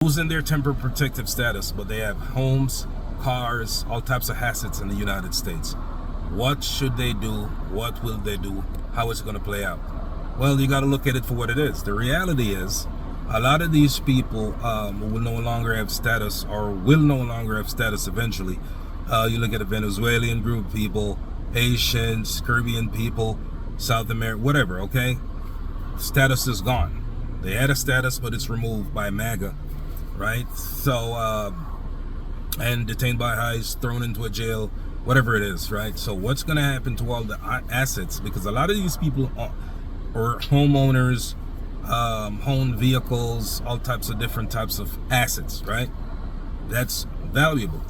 losing their temporary protective status, but they have homes, cars, all types of assets in the United States. What should they do? What will they do? How is it going to play out? Well, you got to look at it for what it is. The reality is, a lot of these people will no longer have status, or will no longer have status eventually. You look at a Venezuelan group of people, Asians, Caribbean people, South America, whatever, okay? Status is gone. They had a status, but it's removed by MAGA, right? So, and detained by ICE, thrown into a jail, whatever it is, right? So what's going to happen to all the assets? Because a lot of these people are homeowners, own vehicles, all types of different types of assets, right? That's valuable.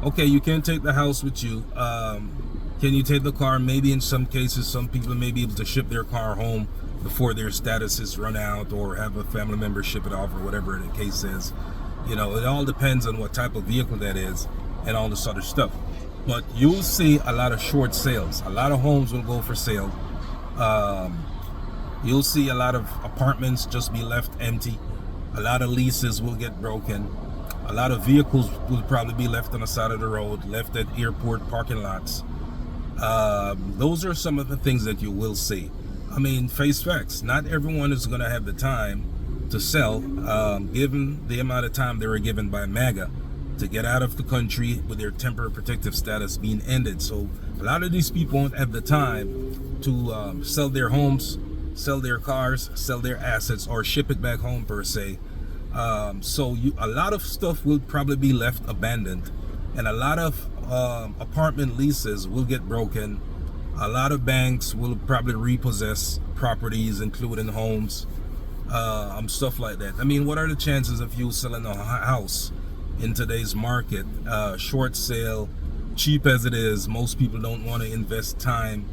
Okay, you can't take the house with you. Can you take the car? Maybe in some cases, some people may be able to ship their car home before their status is run out, or have a family member ship it off, or whatever the case is. You know, it all depends on what type of vehicle that is and all this other stuff. But you'll see a lot of short sales. A lot of homes will go for sale. You'll see a lot of apartments just be left empty. A lot of leases will get broken. A lot of vehicles will probably be left on the side of the road, left at airport parking lots. Those are some of the things that you will see. I mean, face facts. Not everyone is going to have the time to sell, given the amount of time they were given by MAGA to get out of the country with their temporary protective status being ended. So a lot of these people won't have the time to sell their homes, sell their cars, sell their assets, or ship it back home per se. So a lot of stuff will probably be left abandoned, and a lot of apartment leases will get broken. A lot of banks will probably repossess properties, including homes, stuff like that. I mean, what are the chances of you selling a house in today's market? Short sale, cheap as it is, most people don't want to invest time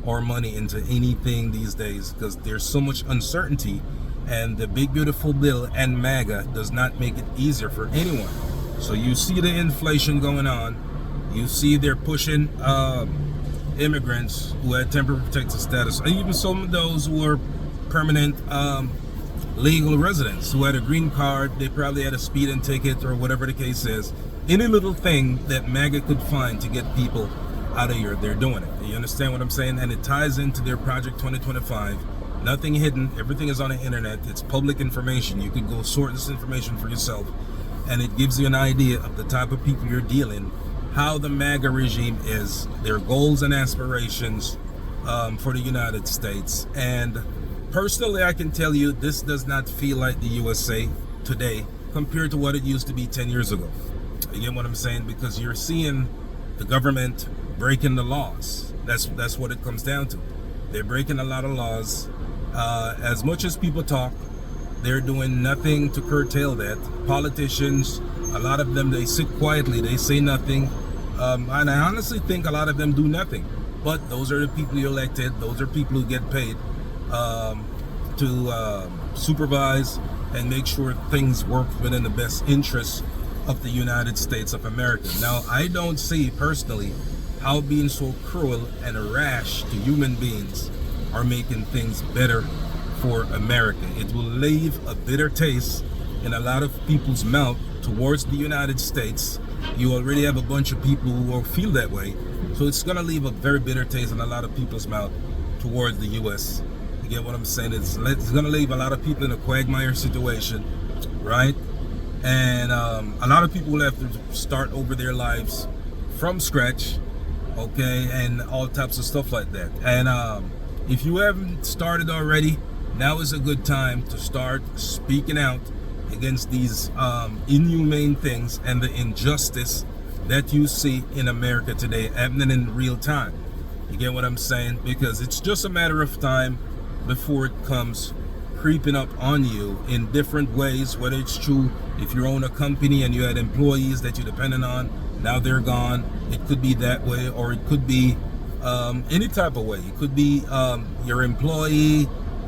or money into anything these days because there's so much uncertainty. And the big beautiful bill and MAGA does not make it easier for anyone. So you see the inflation going on. You see they're pushing immigrants who had temporary protected status, even some of those who were permanent legal residents who had a green card. They probably had a speeding ticket or whatever the case is. Any little thing that MAGA could find to get people out of here, they're doing it. You understand what I'm saying? And it ties into their Project 2025. Nothing hidden. Everything is on the internet. It's public information. You could go sort this information for yourself, and it gives you an idea of the type of people you're dealing, how the MAGA regime is, their goals and aspirations for the United States. And personally, I can tell you this does not feel like the USA today compared to what it used to be 10 years ago. You get what I'm saying? Because you're seeing the government breaking the laws. That's what it comes down to. They're breaking a lot of laws. As much as people talk, they're doing nothing to curtail that. Politicians, a lot of them, they sit quietly, they say nothing. And I honestly think a lot of them do nothing. But those are the people you elected. Those are people who get paid to supervise and make sure things work within the best interests of the United States of America. Now, I don't see personally how being so cruel and rash to human beings are making things better for America. It will leave a bitter taste in a lot of people's mouth towards the United States. You already have a bunch of people who will feel that way. So it's going to leave a very bitter taste in a lot of people's mouth towards the U.S. You get what I'm saying? It's going to leave a lot of people in a quagmire situation, right? And a lot of people will have to start over their lives from scratch, okay, and all types of stuff like that. And if you haven't started already, now is a good time to start speaking out against these inhumane things and the injustice that you see in America today happening in real time. You get what I'm saying? Because it's just a matter of time before it comes creeping up on you in different ways, whether it's true if you own a company and you had employees that you're dependent on, now they're gone. It could be that way, or it could be any type of way. It could be your employee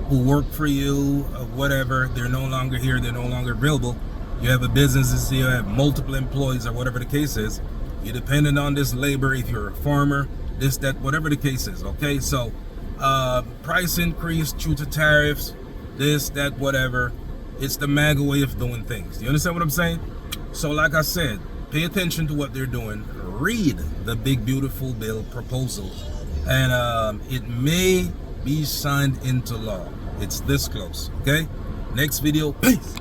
who worked for you, whatever, they're no longer here, they're no longer available. You have a business, you have multiple employees, or whatever the case is. You're dependent on this labor if you're a farmer, this, that, whatever the case is, okay? So price increase due to tariffs, this, that, whatever. It's the MAGA way of doing things. You understand what I'm saying? So like I said, pay attention to what they're doing. Read the big beautiful bill proposal, and it may be signed into law. It's this close. Okay, next video. Peace.